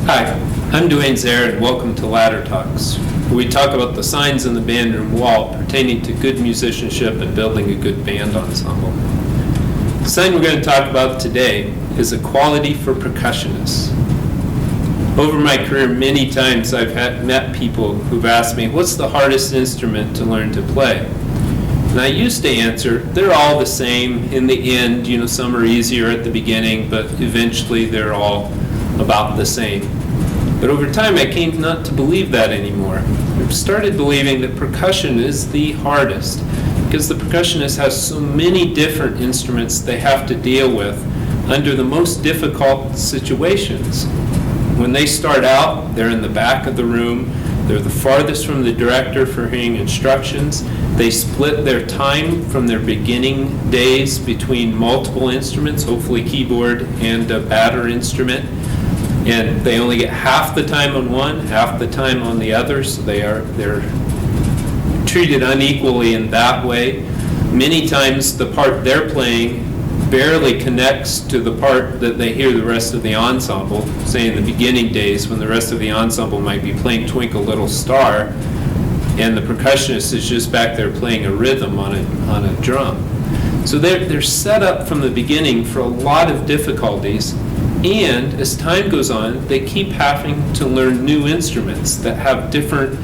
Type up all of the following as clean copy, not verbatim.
Hi, I'm Dwayne Zaire, and welcome to Ladder Talks, where we talk about the signs in the band room wall pertaining to good musicianship and building a good band ensemble. The sign we're going to talk about today is equality for percussionists. Over my career, many times I've met people who've asked me, what's the hardest instrument to learn to play? And I used to answer, they're all the same. In the end, some are easier at the beginning, but eventually they're all about the same. But over time, I came not to believe that anymore. I've started believing that percussion is the hardest because the percussionist has so many different instruments they have to deal with under the most difficult situations. When they start out, they're in the back of the room. They're the farthest from the director for hearing instructions. They split their time from their beginning days between multiple instruments, hopefully keyboard and a batter instrument. And they only get half the time on one, half the time on the other, so they're treated unequally in that way. Many times the part they're playing barely connects to the part that they hear the rest of the ensemble, say in the beginning days when the rest of the ensemble might be playing Twinkle Little Star, and the percussionist is just back there playing a rhythm on a drum. So they're set up from the beginning for a lot of difficulties. And as time goes on, they keep having to learn new instruments that have different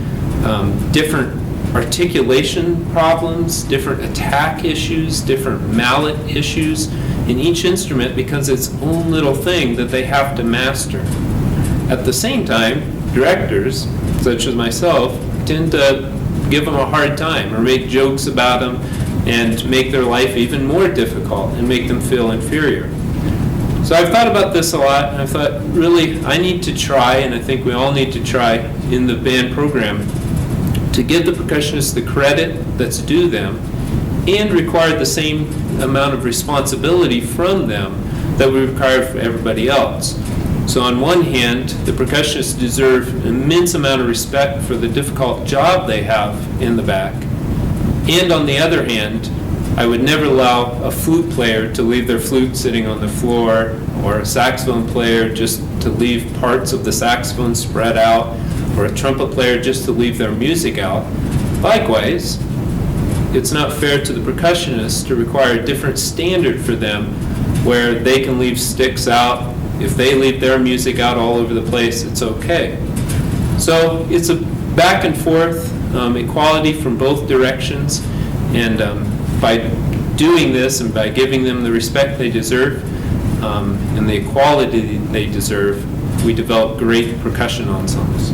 articulation problems, different attack issues, different mallet issues in each instrument because it's its own little thing that they have to master. At the same time, directors, such as myself, tend to give them a hard time or make jokes about them and make their life even more difficult and make them feel inferior. So I've thought about this a lot, and I thought, really, I need to try, and I think we all need to try in the band program, to give the percussionists the credit that's due them and require the same amount of responsibility from them that we require for everybody else. So on one hand, the percussionists deserve an immense amount of respect for the difficult job they have in the back. And on the other hand, I would never allow a flute player to leave their flute sitting on the floor, or a saxophone player just to leave parts of the saxophone spread out, or a trumpet player just to leave their music out. Likewise, it's not fair to the percussionists to require a different standard for them where they can leave sticks out. If they leave their music out all over the place, it's okay. So it's a back and forth equality from both directions, and by doing this and by giving them the respect they deserve and the equality they deserve, we develop great percussion ensembles.